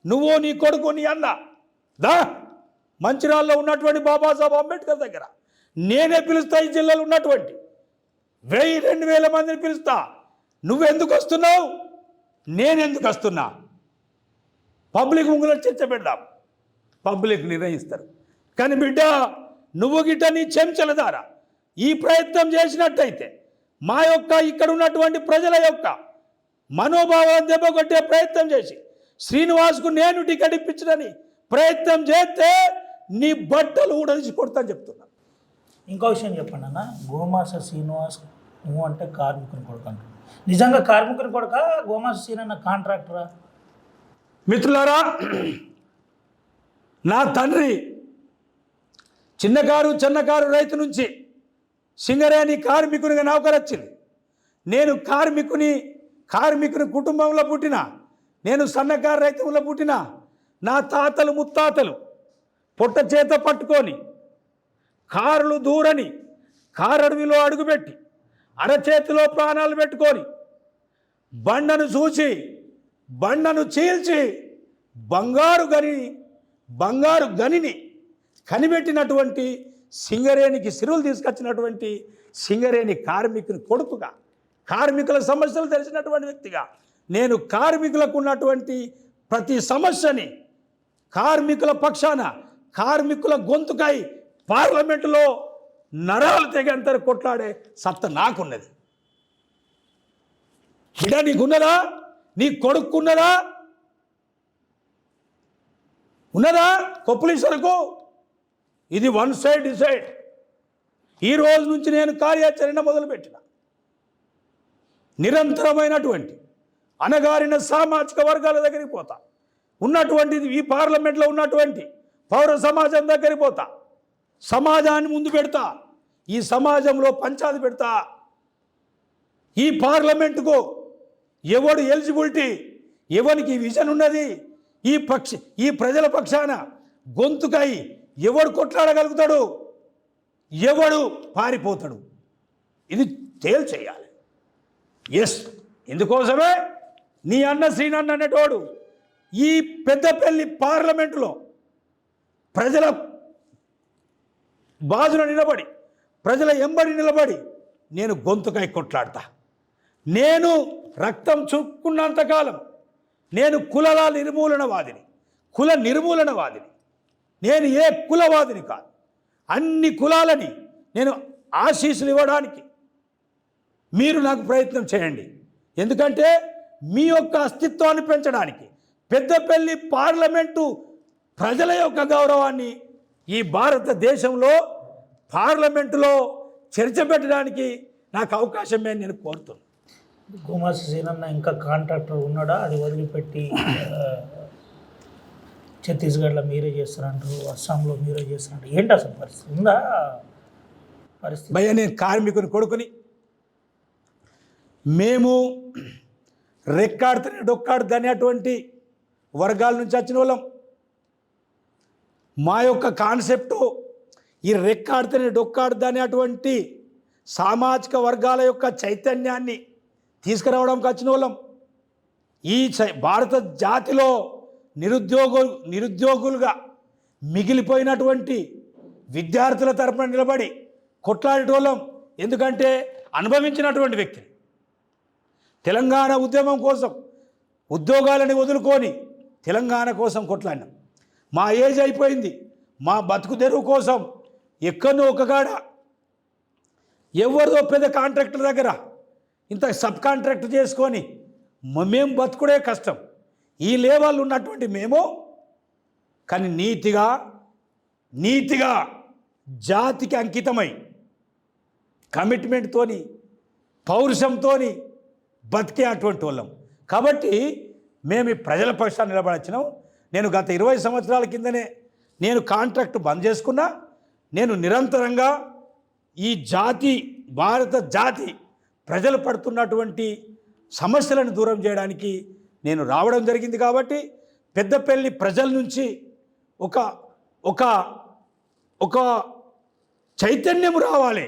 నువ్వు, నీ కొడుకు, నీ అన్న దా మంచిర్యాలలో ఉన్నటువంటి బాబాసాహెబ్ అంబేద్కర్ దగ్గర నేనే పిలుస్తా. ఈ జిల్లాలో ఉన్నటువంటి 1000-2000 మందిని పిలుస్తా. నువ్వెందుకు వస్తున్నావు, నేనెందుకు వస్తున్నా? పబ్లిక్ ముంగులో చర్చ పెడదాం, పబ్లిక్ నిర్ణయిస్తారు. కానీ బిడ్డ, నువ్వు గిట్ట నీ చెంచల ద్వారా ఈ ప్రయత్నం చేసినట్టయితే మా యొక్క ఇక్కడ ఉన్నటువంటి ప్రజల యొక్క మనోభావాన్ని దెబ్బకొట్టే ప్రయత్నం చేసి శ్రీనివాస్కు నేను టికెట్ ఇప్పించడని ప్రయత్నం చేస్తే నీ బట్టలు ఊడదీసి కొడతాను చెప్తున్నా. ఇంకో విషయం చెప్పండి అన్న, గోమాస శ్రీనివాస్ నువ్వు అంటే కార్మికుని కొడుకు అంటారు. నిజంగా కార్మికుని కొడుక గోమాస శ్రీనన్న కాంట్రాక్టరా? మిత్రులారా, నా తండ్రి చిన్నకారు రైతు నుంచి సింగరేణి కార్మికునిగా నౌకరొచ్చింది. నేను కార్మికుని కుటుంబంలో పుట్టిన, నేను సన్నకారు రైతుల్లో పుట్టిన. నా తాతలు ముత్తాతలు పొట్ట చేత పట్టుకొని కారులు దూరని కారడవిలో అడుగుపెట్టి అరచేతిలో ప్రాణాలు పెట్టుకొని బండను చూసి బండను చీల్చి బంగారు గనిని కనిపెట్టినటువంటి సింగరేణికి సిరులు తీసుకొచ్చినటువంటి సింగరేణి కార్మికుని కొడుకుగా, కార్మికుల సమస్యలు తెలిసినటువంటి వ్యక్తిగా నేను కార్మికులకు ఉన్నటువంటి ప్రతి సమస్యని కార్మికుల పక్షాన, కార్మికుల గొంతుకై పార్లమెంటులో నరాలు తెగంతరు కొట్లాడే సత్త నాకున్నది. బిడ్డ, నీకున్నదా? నీ కొడుకున్నదా? ఉన్నదా? కొప్పులీశ్వరకు ఇది వన్ సైడ్ డిసైడ్. ఈ రోజు నుంచి నేను కార్యాచరణ మొదలుపెట్టిన. నిరంతరమైనటువంటి అణగారిన సామాజిక వర్గాల దగ్గరికి పోతా, ఉన్నటువంటిది ఈ పార్లమెంట్లో ఉన్నటువంటి పౌర సమాజం దగ్గరికి పోతా, సమాజాన్ని ముందు పెడతా, ఈ సమాజంలో పంచాయతీ పెడతా. ఈ పార్లమెంటుకు ఎవడు ఎలిజిబిలిటీ, ఎవరికి విజన్ ఉన్నది, ఈ ప్రజల పక్షాన గొంతుకై ఎవడు కొట్లాడగలుగుతాడు, ఎవడు పారిపోతాడు, ఇది తేల్చేయాలి. ఎస్, ఇందుకోసమే నీ అన్న శ్రీనన్న అనేటోడు ఈ పెద్దపల్లి పార్లమెంటులో ప్రజల బాజున నిలబడి, ప్రజల ఎంబడి నిలబడి నేను గొంతుకై కొట్లాడతా. నేను రక్తం చుక్కున్నంతకాలం నేను కుల నిర్మూలనవాదిని. నేను ఏ కులవాదిని కాదు. అన్ని కులాలని నేను ఆశీస్సులు ఇవ్వడానికి మీరు నాకు ప్రయత్నం చేయండి. ఎందుకంటే మీ యొక్క అస్తిత్వాన్ని పెంచడానికి, పెద్దపల్లి పార్లమెంటు ప్రజల యొక్క గౌరవాన్ని ఈ భారతదేశంలో పార్లమెంటులో చర్చ పెట్టడానికి నాకు అవకాశమే నేను కోరుతున్నాను. గోమాస శ్రీనన్న ఇంకా కాంట్రాక్టర్ ఉన్నాడా? అది వదిలిపెట్టి ఛత్తీస్గఢ్లో మీరే చేస్తారంటారు, అస్సాంలో మీరే చేస్తారంటారు. ఏంటి అసలు పరిస్థితి ఉందా? పరిస్థితి భయ్య, నేను కార్మికుని కొడుకుని. మేము రెక్కాడుతూనే డొక్కాడుతూనే అటువంటి వర్గాల నుంచి వచ్చిన వాళ్ళం. మా యొక్క కాన్సెప్టు ఈ రెక్కాడుతూనే డొక్కాడుతూనే అటువంటి సామాజిక వర్గాల యొక్క చైతన్యాన్ని తీసుకురావడానికి వచ్చిన వాళ్ళం. ఈ భారత జాతిలో నిరుద్యోగులుగా మిగిలిపోయినటువంటి విద్యార్థుల తరపున నిలబడి కొట్లాడేటోళ్ళం. ఎందుకంటే అనుభవించినటువంటి వ్యక్తిని. తెలంగాణ ఉద్యమం కోసం ఉద్యోగాలని వదులుకొని తెలంగాణ కోసం కొట్లాడినాం. మా ఏజ్ అయిపోయింది, మా బతుకు తెరువు కోసం ఎక్కడో ఒకగాడ ఎవరిదో పెద్ద కాంట్రాక్టర్ దగ్గర ఇంత సబ్ కాంట్రాక్ట్ చేసుకొని మేము బతుకుడే కష్టం. ఈ లేవల్ ఉన్నటువంటి మేము కానీ నీతిగా జాతికి అంకితమై కమిట్మెంట్తోని పౌరుషంతోని బతికే అటువంటి వాళ్ళం. కాబట్టి మేము ఈ ప్రజల పక్షాన్ని నిలబడొచ్చినాం. నేను గత 20 సంవత్సరాల కిందనే నేను కాంట్రాక్ట్ బంద్ చేసుకున్నా. నేను నిరంతరంగా ఈ భారత జాతి ప్రజలు పడుతున్నటువంటి సమస్యలను దూరం చేయడానికి నేను రావడం జరిగింది. కాబట్టి పెద్దపల్లి ప్రజల నుంచి ఒక చైతన్యం రావాలి.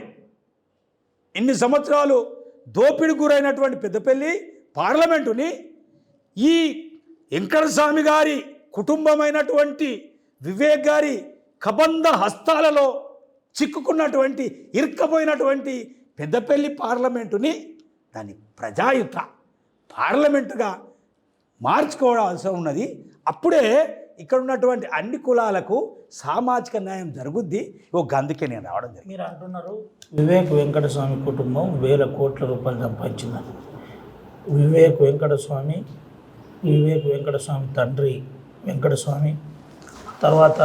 ఇన్ని సంవత్సరాలు దోపిడి గురైనటువంటి పెద్దపల్లి పార్లమెంటుని ఈ వెంకటస్వామి గారి కుటుంబమైనటువంటి వివేక్ గారి కబంధ హస్తాలలో చిక్కుకున్నటువంటి ఇరుక్కపోయినటువంటి పెద్దపల్లి పార్లమెంటుని దాన్ని ప్రజాయుత పార్లమెంటుగా మార్చుకోవడం అవసరం ఉన్నది. అప్పుడే ఇక్కడ ఉన్నటువంటి అన్ని కులాలకు సామాజిక న్యాయం జరుగుద్ది. అందుకే నేను రావడం జరిగింది. మీరు అంటున్నారు వివేక్ వెంకటస్వామి కుటుంబం వేల కోట్ల రూపాయలు సంపాదించిందని. వివేక్ వెంకటస్వామి తండ్రి వెంకటస్వామి, తర్వాత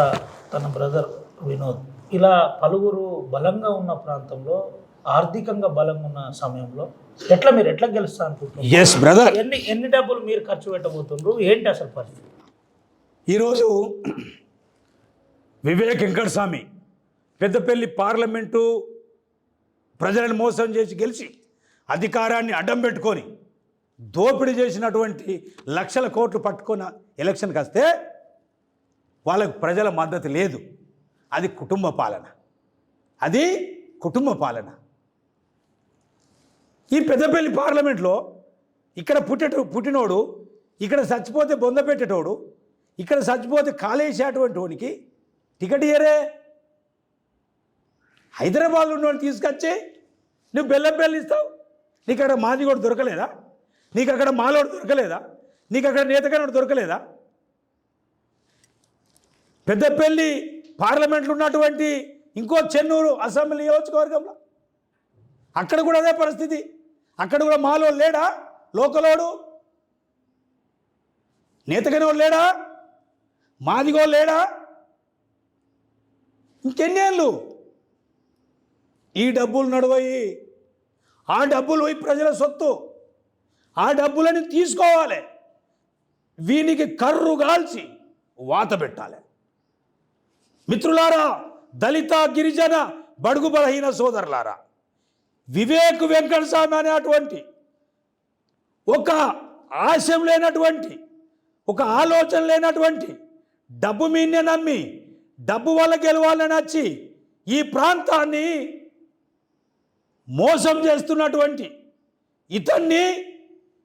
తన బ్రదర్ వినోద్, ఇలా పలువురు బలంగా ఉన్న ప్రాంతంలో, ఆర్థికంగా బలంగా ఉన్న సమయంలో మీరు ఎట్లా గెలుస్తా అనుకుంటున్నారు? Yes brother. ఎన్ని డబ్బులు మీరు ఖర్చు పెట్టబోతున్నారు? ఏంటి అసలు పరిస్థితి? ఈరోజు వివేక్ వెంకటస్వామి పెద్దపల్లి పార్లమెంటు ప్రజలను మోసం చేసి గెలిచి అధికారాన్ని అడ్డం పెట్టుకొని దోపిడీ చేసినటువంటి లక్షల కోట్లు పట్టుకున్న ఎలక్షన్కి వస్తే వాళ్ళకు ప్రజల మద్దతు లేదు. అది కుటుంబ పాలన. ఈ పెద్దపల్లి పార్లమెంట్లో ఇక్కడ పుట్టినోడు ఇక్కడ చచ్చిపోతే బొంద పెట్టేటోడు, ఇక్కడ చచ్చిపోతే కాలేసేటువంటి వానికి టికెట్ ఇయ్యరే. హైదరాబాద్లో ఉన్నవాడిని తీసుకొచ్చి నువ్వు బెల్లంపల్లి ఇస్తావు. నీకు అక్కడ మాదిగోడు దొరకలేదా? నీకు అక్కడ మాలోడు దొరకలేదా? నీకు అక్కడ నేతగానోడు దొరకలేదా? పెద్దపల్లి పార్లమెంట్లో ఉన్నటువంటి ఇంకో చెన్నూరు అసెంబ్లీ నియోజకవర్గంలో అక్కడ కూడా అదే పరిస్థితి. అక్కడ కూడా మాలోడు లేడా? లోకలోడు నేతగానోడు లేడా? మాదిగోడు లేడా? ఇంకెన్నేళ్ళు ఈ డబ్బులు నడవయి, ఆ డబ్బులు పోయి ప్రజల సొత్తు, ఆ డబ్బులని తీసుకోవాలి, వీనికి కర్రు గాల్చి వాత పెట్టాలి. మిత్రులారా, దళిత గిరిజన బడుగు బలహీన సోదరులారా, వివేక్ వెంకటస్వామి అనేటువంటి ఒక ఆశయం లేనటువంటి, ఒక ఆలోచన లేనటువంటి, డబ్బు మీన్నే నమ్మి డబ్బు వల్ల గెలవాలని వచ్చి ఈ ప్రాంతాన్ని మోసం చేస్తున్నటువంటి ఇతన్ని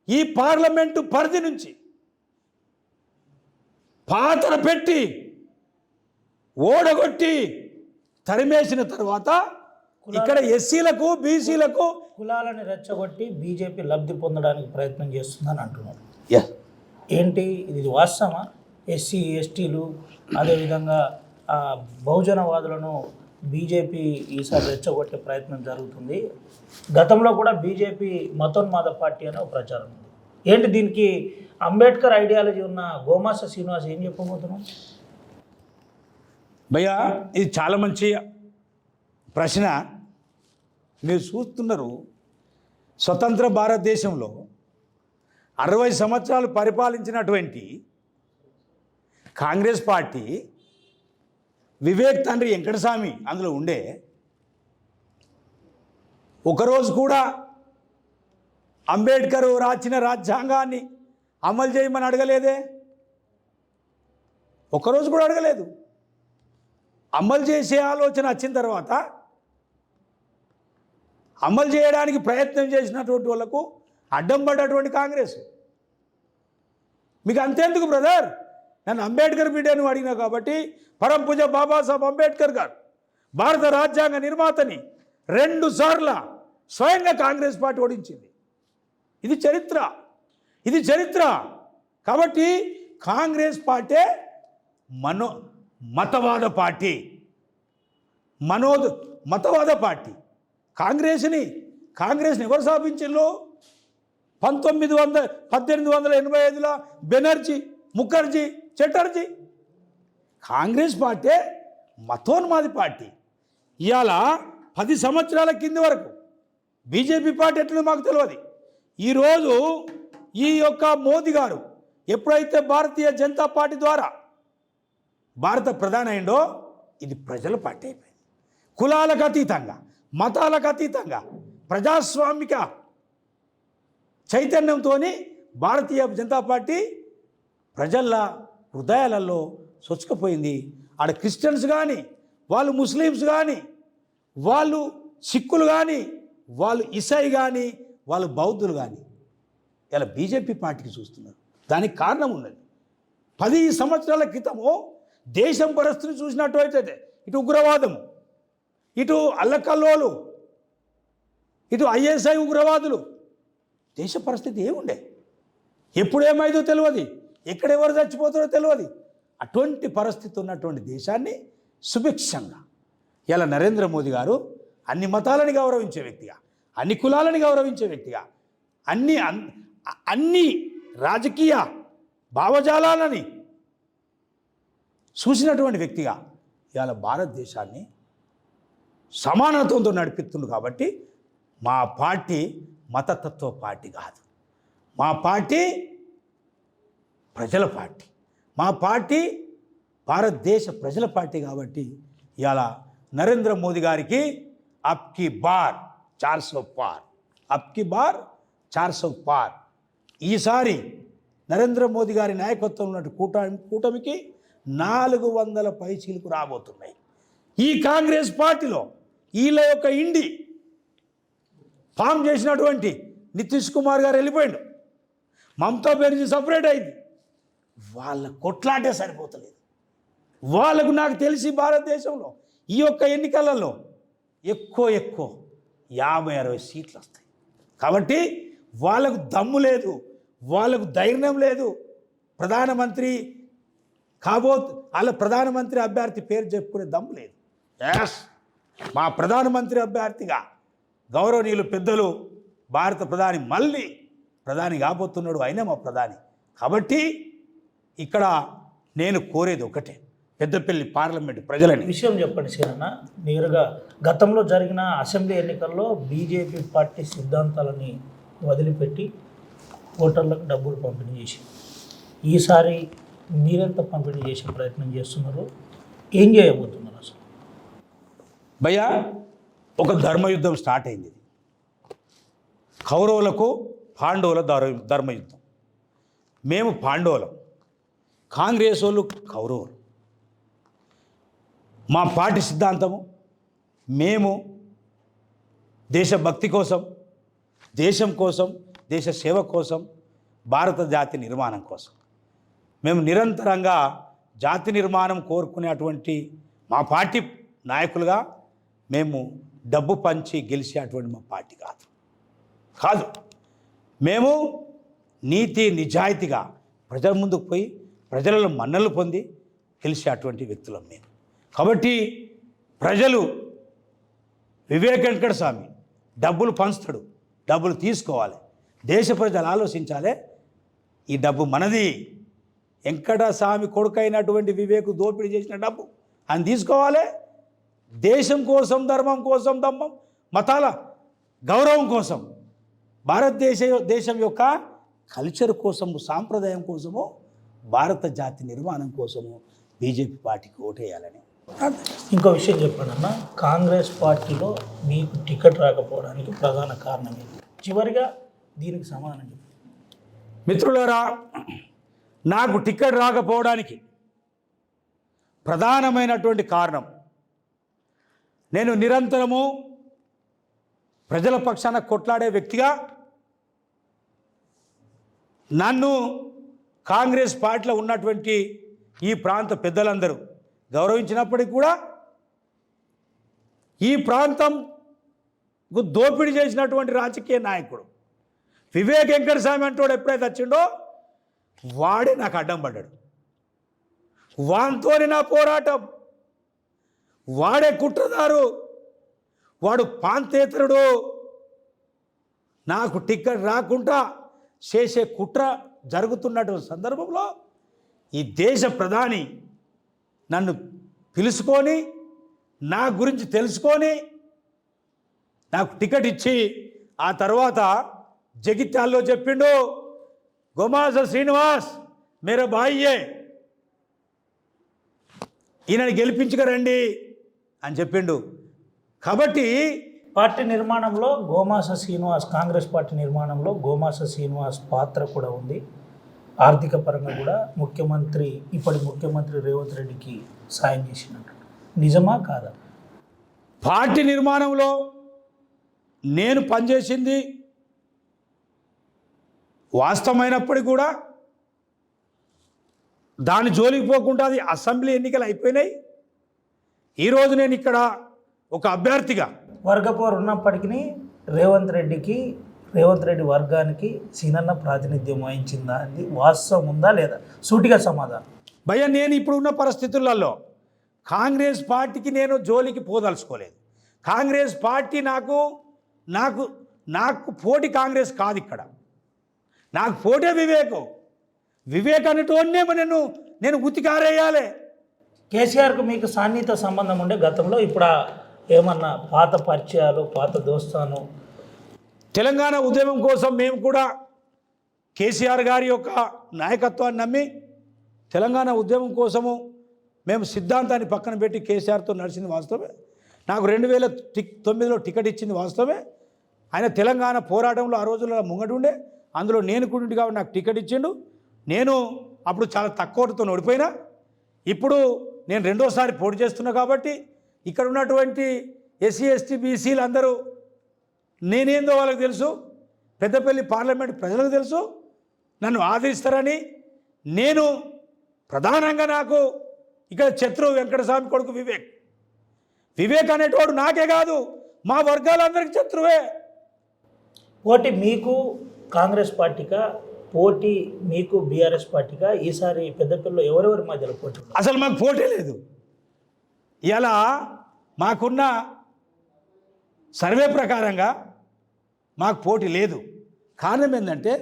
ఈ పార్లమెంటు పరిధి నుంచి పాతర పెట్టి ఓడగొట్టి తరిమేసిన తర్వాత ఇక్కడ ఎస్సీలకు బీసీలకు కులాలను రెచ్చగొట్టి బీజేపీ లబ్ధి పొందడానికి ప్రయత్నం చేస్తుందని అంటున్నారు. ఏంటి ఇది వాస్తవమా? ఎస్సీ ఎస్టీలు అదేవిధంగా బహుజనవాదులను బీజేపీ ఈసారి రెచ్చగొట్టే ప్రయత్నం జరుగుతుంది. గతంలో కూడా బీజేపీ మతోన్మాద పార్టీ అనే ఒక ప్రచారం ఉంది. ఏంటి దీనికి అంబేద్కర్ ఐడియాలజీ ఉన్న గోమాస శ్రీనివాస్ ఏం చెప్పబోతున్నాం? భయ్యా, ఇది చాలా మంచి ప్రశ్న. మీరు చూస్తున్నారు, స్వతంత్ర భారతదేశంలో 60 సంవత్సరాలు పరిపాలించినటువంటి కాంగ్రెస్ పార్టీ, వివేక్ తండ్రి వెంకటస్వామి అందులో ఉండే, ఒకరోజు కూడా అంబేద్కర్ రాసిన రాజ్యాంగాన్ని అమలు చేయమని అడగలేదే. ఒకరోజు కూడా అడగలేదు. అమలు చేసే ఆలోచన వచ్చిన తర్వాత అమలు చేయడానికి ప్రయత్నం చేసినటువంటి వాళ్ళకు అడ్డం పడ్డటువంటి కాంగ్రెస్. మీకు అంతేందుకు బ్రదర్, నన్ను అంబేద్కర్ బిడ్డను అడిగినా కాబట్టి పరంపూజ బాబాసాహెబ్ అంబేద్కర్ గారు భారత రాజ్యాంగ నిర్మాతని 2 సార్లు స్వయంగా కాంగ్రెస్ పార్టీ ఓడించింది. ఇది చరిత్ర. కాబట్టి కాంగ్రెస్ పార్టీ మతవాద పార్టీ. కాంగ్రెస్ని ఎవరు స్థాపించారు? 1885లో బెనర్జీ, ముఖర్జీ, చటర్జీ. కాంగ్రెస్ పార్టీ మతోన్మాది పార్టీ. ఇవాళ 10 సంవత్సరాల కింది వరకు బీజేపీ పార్టీ ఎట్లా మాకు తెలియదు. ఈరోజు ఈ యొక్క మోదీ గారు ఎప్పుడైతే భారతీయ జనతా పార్టీ ద్వారా భారత ప్రధాని అయిందో ఇది ప్రజల పార్టీ అయిపోయింది. కులాలకు అతీతంగా, మతాలకు అతీతంగా ప్రజాస్వామిక చైతన్యంతో భారతీయ జనతా పార్టీ ప్రజల హృదయాలలో సొచ్చుకుపోయింది. ఆడ క్రిస్టియన్స్ కానీ, వాళ్ళు ముస్లిమ్స్ కానీ, వాళ్ళు సిక్కులు కానీ, వాళ్ళు ఇసాయి కానీ, వాళ్ళు బౌద్ధులు కానీ ఇలా బీజేపీ పార్టీకి చూస్తున్నారు. దానికి కారణం ఉన్నది. 10 సంవత్సరాల క్రితము దేశం పరిస్థితిని చూసినట్టయితే ఇటు ఉగ్రవాదము, ఇటు అల్లకల్లోలు, ఇటు ఐఎస్ఐ ఉగ్రవాదులు, దేశ పరిస్థితి ఏముండే, ఎప్పుడు ఏమైందో తెలియదు, ఎక్కడెవరు చచ్చిపోతారో తెలియదు. అటువంటి పరిస్థితి ఉన్నటువంటి దేశాన్ని సుభిక్షంగా ఇలా నరేంద్ర మోదీ గారు అన్ని మతాలని గౌరవించే వ్యక్తిగా, అన్ని కులాలని గౌరవించే వ్యక్తిగా, అన్ని రాజకీయ భావజాలాలని చూసినటువంటి వ్యక్తిగా ఇవాళ భారతదేశాన్ని సమానత్వంతో నడిపిస్తుంది. కాబట్టి మా పార్టీ మతతత్వ పార్టీ కాదు, మా పార్టీ ప్రజల పార్టీ, మా పార్టీ భారతదేశ ప్రజల పార్టీ. కాబట్టి ఇవాళ నరేంద్ర మోదీ గారికి అబ్కి బార్ 400 పార్, అబ్కి బార్ 400 పార్. ఈసారి నరేంద్ర మోదీ గారి నాయకత్వంలో ఉన్న కూటమికి 400 పైచీలకు రాబోతున్నాయి. ఈ కాంగ్రెస్ పార్టీలో వీళ్ళ యొక్క ఇండి ఫామ్ చేసినటువంటి నితీష్ కుమార్ గారు వెళ్ళిపోయాడు, మమతా బెనర్జీ సపరేట్ అయింది. వాళ్ళ కొట్లాటే సరిపోతలేదు. వాళ్ళకు నాకు తెలిసి భారతదేశంలో ఈ యొక్క ఎన్నికలలో ఎక్కువ 50-60 సీట్లు వస్తాయి. కాబట్టి వాళ్ళకు దమ్ము లేదు, వాళ్ళకు ధైర్యం లేదు. ప్రధానమంత్రి వాళ్ళ ప్రధానమంత్రి అభ్యర్థి పేరు చెప్పుకునే దమ్ము లేదు. మా ప్రధానమంత్రి అభ్యర్థిగా గౌరవనీయులు పెద్దలు భారత ప్రధాని మళ్ళీ ప్రధాని కాబోతున్నాడు, అయినా మా ప్రధాని. కాబట్టి ఇక్కడ నేను కోరేది ఒకటే, పెద్దపల్లి పార్లమెంట్ ప్రజలని విషయం చెప్పండి సీనన్న. నేరుగా గతంలో జరిగిన అసెంబ్లీ ఎన్నికల్లో బీజేపీ పార్టీ సిద్ధాంతాలని వదిలిపెట్టి ఓటర్లకు డబ్బులు పంపిణీ చేసి, ఈసారి మీరెంత పంపిణీ చేసే ప్రయత్నం చేస్తున్నారు? ఏం చేయబోతున్నారు అసలు? భయ్యా, ఒక ధర్మయుద్ధం స్టార్ట్ అయింది. కౌరవులకు పాండవుల ధర్మయుద్ధం. మేము పాండవులం, కాంగ్రెస్ వాళ్ళు కౌరవులు. మా పార్టీ సిద్ధాంతము, మేము దేశభక్తి కోసం, దేశం కోసం, దేశ సేవ కోసం, భారత జాతి నిర్మాణం కోసం మేము నిరంతరంగా జాతి నిర్మాణం కోరుకునేటువంటి మా పార్టీ నాయకులుగా మేము డబ్బు పంచి గెలిచేటువంటి మా పార్టీ కాదు. మేము నీతి నిజాయితీగా ప్రజల ముందుకు పోయి ప్రజలలో మన్నలు పొంది గెలిచేటువంటి వ్యక్తులం మేము. కాబట్టి ప్రజలు వివేక్ వెంకట స్వామి డబ్బులు పంచుతాడు, డబ్బులు తీసుకోవాలి. దేశ ప్రజలు ఆలోచించాలి, ఈ డబ్బు మనది. వెంకటస్వామి కొడుకైనటువంటి వివేకు దోపిడీ చేసిన డబ్బు అని తీసుకోవాలి. దేశం కోసం, ధర్మం కోసం, దమ్మం మతాల గౌరవం కోసం, దేశం యొక్క కల్చర్ కోసము, సాంప్రదాయం కోసము, భారత జాతి నిర్మాణం కోసము బీజేపీ పార్టీకి ఓటేయాలని. ఇంకో విషయం చెప్పండి అన్న, కాంగ్రెస్ పార్టీలో మీకు టికెట్ రాకపోవడానికి ప్రధాన కారణం ఏంటి? చివరిగా దీనికి సమాధానం చెప్పండి. మిత్రులారా, నాకు టికెట్ రాకపోవడానికి ప్రధానమైనటువంటి కారణం, నేను నిరంతరము ప్రజల పక్షాన కొట్లాడే వ్యక్తిగా నన్ను కాంగ్రెస్ పార్టీలో ఉన్నటువంటి ఈ ప్రాంత పెద్దలందరూ గౌరవించినప్పటికీ కూడా ఈ ప్రాంతం దోపిడీ చేసినటువంటి రాజకీయ నాయకుడు వివేక్ వెంకటస్వామి అంటోడు ఎప్పుడైతే వచ్చిండో వాడే నాకు అడ్డం పడ్డాడు. వానితోనే నా పోరాటం. వాడే కుట్రదారు, వాడు పాంతేతరుడు. నాకు టికెట్ రాకుండా చేసే కుట్ర జరుగుతున్నటువంటి సందర్భంలో ఈ దేశ ప్రధాని నన్ను పిలుచుకొని నా గురించి తెలుసుకొని నాకు టికెట్ ఇచ్చి ఆ తర్వాత జగిత్యాల్లో చెప్పిండు, గోమాస శ్రీనివాస్ మేరా బాయ్యే, ఈయనని గెలిపించుకరండి అని చెప్పిండు. కాబట్టి పార్టీ నిర్మాణంలో గోమాస శ్రీనివాస్, కాంగ్రెస్ పార్టీ నిర్మాణంలో గోమాస శ్రీనివాస్ పాత్ర కూడా ఉంది. ఆర్థిక పరంగా కూడా ఇప్పటి ముఖ్యమంత్రి రేవంత్ రెడ్డికి సాయం చేసినట్టు నిజమా కాదా? పార్టీ నిర్మాణంలో నేను పనిచేసింది వాస్తవమైనప్పటికీ కూడా దాని జోలికి పోకుండా అది అసెంబ్లీ ఎన్నికలు అయిపోయినాయి. ఈరోజు నేను ఇక్కడ ఒక అభ్యర్థిగా వర్గపోరు ఉన్నప్పటికీ రేవంత్ రెడ్డి వర్గానికి సీనన్న ప్రాతినిధ్యం వహించిందా? అది వాస్తవం ఉందా లేదా? సూటిగా సమాధానం. భయ్య, నేను ఇప్పుడున్న పరిస్థితులలో కాంగ్రెస్ పార్టీకి నేను జోలికి పోదలుచుకోలేదు. కాంగ్రెస్ పార్టీ నాకు పోటీ కాంగ్రెస్ కాదు. ఇక్కడ నాకు పోటీ వివేక్ అనేటోనే నేను ఉతికారేయాలి. కేసీఆర్కు మీకు సాన్నిహిత సంబంధం ఉండే గతంలో, ఇప్పుడు ఏమన్నా పాత పరిచయాలు, పాత దోస్తాను? తెలంగాణ ఉద్యమం కోసం మేము కూడా కేసీఆర్ గారి యొక్క నాయకత్వాన్ని నమ్మి తెలంగాణ ఉద్యమం కోసము మేము సిద్ధాంతాన్ని పక్కన పెట్టి కేసీఆర్తో నడిచింది వాస్తవమే. నాకు 2009లో టికెట్ ఇచ్చింది వాస్తవమే. ఆయన తెలంగాణ పోరాటంలో ఆ రోజుల్లో ముంగటి ఉండే, అందులో నేను కూడా కాబట్టి నాకు టికెట్ ఇచ్చిండు. నేను అప్పుడు చాలా తక్కువతో ఓడిపోయినా. ఇప్పుడు నేను రెండోసారి పోటీ చేస్తున్నా కాబట్టి ఇక్కడ ఉన్నటువంటి ఎస్సీ ఎస్టీ బీసీలు అందరూ నేనేందో వాళ్ళకి తెలుసు, పెద్దపల్లి పార్లమెంట్ ప్రజలకు తెలుసు, నన్ను ఆదరిస్తారని. నేను ప్రధానంగా నాకు ఇక్కడ శత్రువు వెంకటస్వామి కొడుకు వివేక్ అనేటోడు నాకే కాదు, మా వర్గాలందరికీ శత్రువే. పోటీ మీకు కాంగ్రెస్ పార్టీగా, పోటీ మీకు బీఆర్ఎస్ పార్టీగా? ఈసారి పెద్దపల్లిలో ఎవరెవరి మధ్యలో పోటీ? అసలు మాకు పోటీ లేదు. ఇలా మాకున్న సర్వే ప్రకారంగా మాకు పోటీ లేదు. కారణం ఏంటంటే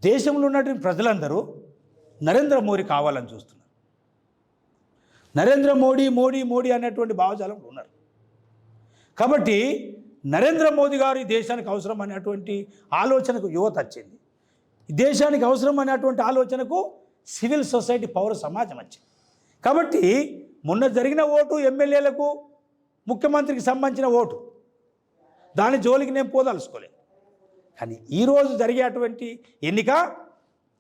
దేశంలో ఉన్నటువంటి ప్రజలందరూ నరేంద్ర మోడీ కావాలని చూస్తున్నారు. నరేంద్ర మోడీ అనేటువంటి భావజాలంలో ఉన్నారు. కాబట్టి నరేంద్ర మోదీ గారు ఈ దేశానికి అవసరం అనేటువంటి ఆలోచనకు యువత వచ్చింది. ఈ దేశానికి అవసరం అనేటువంటి ఆలోచనకు సివిల్ సొసైటీ, పౌర సమాజం వచ్చింది. కాబట్టి మొన్న జరిగిన ఓటు ఎమ్మెల్యేలకు, ముఖ్యమంత్రికి సంబంధించిన ఓటు, దాని జోలికి నేను పోదలుచుకోలేదు. కానీ ఈరోజు జరిగేటువంటి ఎన్నిక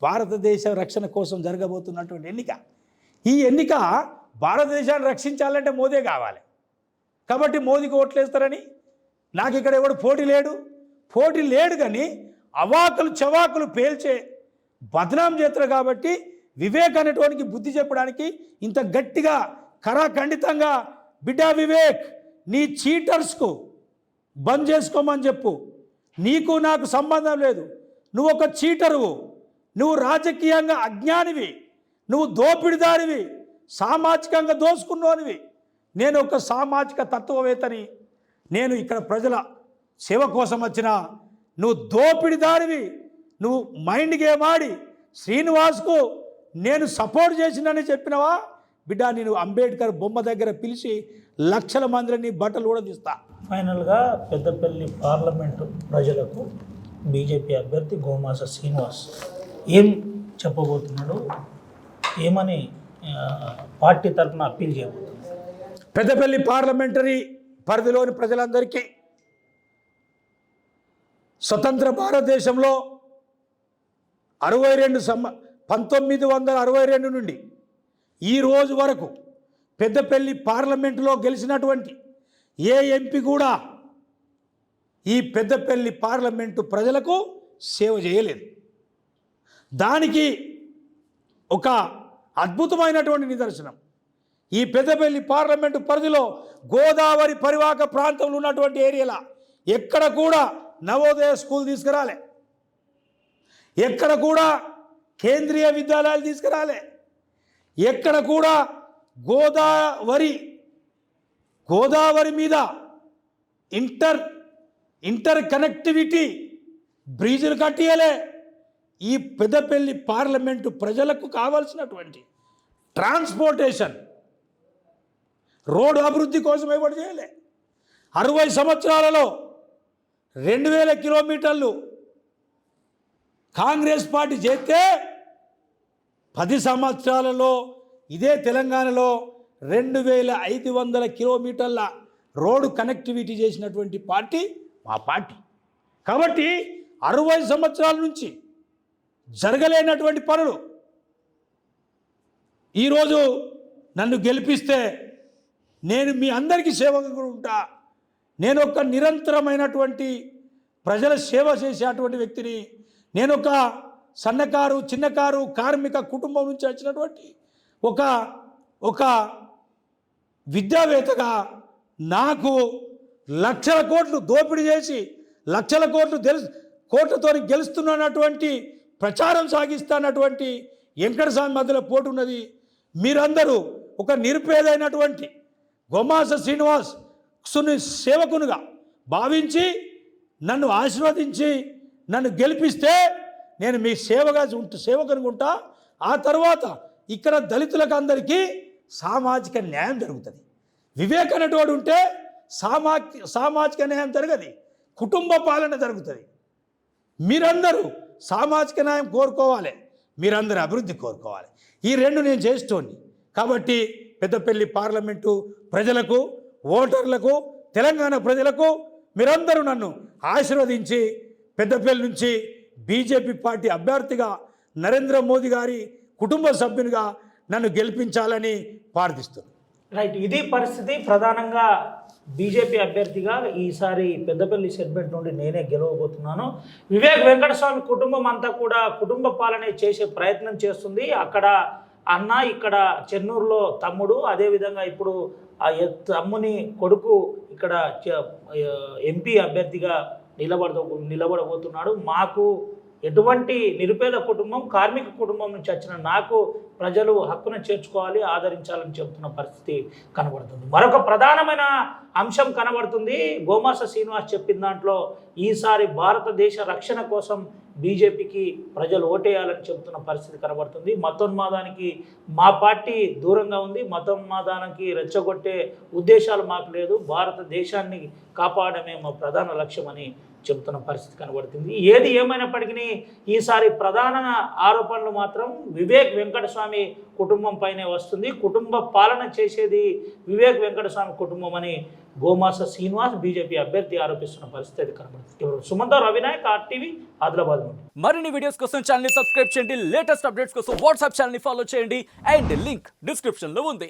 భారతదేశ రక్షణ కోసం జరగబోతున్నటువంటి ఎన్నిక. ఈ ఎన్నిక భారతదేశాన్ని రక్షించాలంటే మోదీ కావాలి. కాబట్టి మోదీకి ఓట్లేస్తారని నాకు ఇక్కడ ఎవడు పోటీ లేడు కానీ అవాకులు చవాకులు పేల్చే బదనాం చేస్తారు. కాబట్టి వివేక్ అనేటువంటి బుద్ధి చెప్పడానికి ఇంత గట్టిగా కరాఖండితంగా, బిడ్డా వివేక్, నీ చీటర్స్కు బంద్ చేసుకోమని చెప్పు. నీకు నాకు సంబంధం లేదు. నువ్వు ఒక చీటరువు, నువ్వు రాజకీయంగా అజ్ఞానివి, నువ్వు దోపిడిదారివి, సామాజికంగా దోసుకున్నోనివి. నేను ఒక సామాజిక తత్వవేత్తని. నేను ఇక్కడ ప్రజల సేవ కోసం వచ్చిన, నువ్వు దోపిడిదారివి. నువ్వు మైండ్ గేమ్ ఆడి శ్రీనివాస్కు నేను సపోర్ట్ చేసినని చెప్పినవా? బిడ్డ, నేను అంబేద్కర్ బొమ్మ దగ్గర పిలిచి లక్షల మందిని బట్టలు కూడా తీస్తా. ఫైనల్గా పెద్దపల్లి పార్లమెంటు ప్రజలకు బీజేపీ అభ్యర్థి గోమాస శ్రీనివాస్ ఏం చెప్పబోతున్నాడు, ఏమని పార్టీ తరఫున అప్పీల్ చేయబోతున్నాడు? పెద్దపల్లి పార్లమెంటరీ పరిధిలోని ప్రజలందరికీ స్వతంత్ర భారతదేశంలో 1962 నుండి ఈ రోజు వరకు పెద్దపల్లి పార్లమెంటులో గెలిచినటువంటి ఏ ఎంపీ కూడా ఈ పెద్దపల్లి పార్లమెంటు ప్రజలకు సేవ చేయలేదు. దానికి ఒక అద్భుతమైనటువంటి నిదర్శనం. ఈ పెద్దపల్లి పార్లమెంటు పరిధిలో గోదావరి పరివాహక ప్రాంతంలో ఉన్నటువంటి ఏరియాల ఎక్కడ కూడా నవోదయ స్కూల్ తీసుకురాలే, ఎక్కడ కూడా కేంద్రీయ విద్యాలయాలు తీసుకురాలే, ఎక్కడ కూడా గోదావరి మీద ఇంటర్ కనెక్టివిటీ బ్రిడ్జ్లు కట్టియలే. ఈ పెద్దపల్లి పార్లమెంటు ప్రజలకు కావాల్సినటువంటి ట్రాన్స్పోర్టేషన్ రోడ్డు అభివృద్ధి కోసం ఎవరు చేయలే. 60 సంవత్సరాలలో 2000 కిలోమీటర్లు కాంగ్రెస్ పార్టీ చేస్తే 10 సంవత్సరాలలో ఇదే తెలంగాణలో 2500 కిలోమీటర్ల రోడ్డు కనెక్టివిటీ చేసినటువంటి పార్టీ మా పార్టీ. కాబట్టి 60 సంవత్సరాల నుంచి జరగలేనటువంటి పనులు ఈరోజు నన్ను గెలిపిస్తే నేను మీ అందరికీ సేవగా ఉంటా. నేను ఒక నిరంతరమైనటువంటి ప్రజల సేవ చేసేటువంటి వ్యక్తిని. నేను ఒక సన్నకారు చిన్నకారు కార్మిక కుటుంబం నుంచి వచ్చినటువంటి ఒక విద్యావేత్తగా నాకు లక్షల కోట్లు దోపిడీ చేసి లక్షల కోట్లతో గెలుస్తున్నటువంటి ప్రచారం సాగిస్తున్నటువంటి వెంకటస్వామి మధ్యలో పోటీ ఉన్నది. మీరందరూ ఒక నిరుపేదైనటువంటి గోమాస శ్రీనివాస్ సేవకునిగా భావించి నన్ను ఆశీర్వదించి నన్ను గెలిపిస్తే నేను మీ సేవకునిగా ఉంటా. ఆ తర్వాత ఇక్కడ దళితులకు అందరికీ సామాజిక న్యాయం జరుగుతుంది. వివేక్ అనేటోడు ఉంటే సామాజిక న్యాయం జరగదు, కుటుంబ పాలన జరుగుతుంది. మీరందరూ సామాజిక న్యాయం కోరుకోవాలి, మీరందరూ అభివృద్ధి కోరుకోవాలి. ఈ రెండు నేను చేస్తోంది. కాబట్టి పెద్దపల్లి పార్లమెంటు ప్రజలకు, ఓటర్లకు, తెలంగాణ ప్రజలకు మీరందరూ నన్ను ఆశీర్వదించి పెద్దపల్లి నుంచి బీజేపీ పార్టీ అభ్యర్థిగా నరేంద్ర మోదీ గారి కుటుంబ సభ్యునిగా నన్ను గెలిపించాలని ప్రార్థిస్తున్నాను. రైట్, ఇది పరిస్థితి. ప్రధానంగా బీజేపీ అభ్యర్థిగా ఈసారి పెద్దపల్లి సెగ్మెంట్ నుండి నేనే గెలవబోతున్నాను. వివేక్ వెంకటస్వామి కుటుంబం అంతా కూడా కుటుంబ పాలన చేసే ప్రయత్నం చేస్తుంది. అక్కడ అన్న, ఇక్కడ చెన్నూరులో తమ్ముడు, అదేవిధంగా ఇప్పుడు ఆ తమ్ముని కొడుకు ఇక్కడ ఎంపీ అభ్యర్థిగా నిలబడబోతున్నాడు. మాకు ఎటువంటి నిరుపేద కుటుంబం, కార్మిక కుటుంబం నుంచి వచ్చిన నాకు ప్రజలు హక్కున చేర్చుకోవాలి, ఆదరించాలని చెబుతున్న పరిస్థితి కనబడుతుంది. మరొక ప్రధానమైన అంశం కనబడుతుంది. గోమాస శ్రీనివాస్ చెప్పిన దాంట్లో ఈసారి భారతదేశ రక్షణ కోసం బీజేపీకి ప్రజలు ఓటేయాలని చెబుతున్న పరిస్థితి కనబడుతుంది. మతోన్మాదానికి మా పార్టీ దూరంగా ఉంది, మతోన్మాదానికి రెచ్చగొట్టే ఉద్దేశాలు మాకు లేదు, భారతదేశాన్ని కాపాడమే మా ప్రధాన లక్ష్యమని చెబుతున్న పరిస్థితి కనబడుతుంది. ఏది ఏమైనప్పటికీ ఈసారి ప్రధాన ఆరోపణలు మాత్రం వివేక్ వెంకటస్వామి కుటుంబం పైనే వస్తుంది. కుటుంబ పాలన చేసేది వివేక్ వెంకటస్వామి కుటుంబం అని గోమాస శ్రీనివాస్ బీజేపీ అభ్యర్థి ఆరోపిస్తున్న పరిస్థితి కనబడుతుంది. సుమంత రవినాయక్, ఆర్టీవీ, ఆదిలాబాద్ నుండి. మరిన్ని వీడియోస్ కోసం ఛానల్ ని సబ్స్క్రైబ్ చేయండి. లేటెస్ట్ అప్డేట్స్ కోసం వాట్సాప్ ఛానల్ ని ఫాలో చేయండి. అండ్ లింక్ డిస్క్రిప్షన్ లో ఉంది.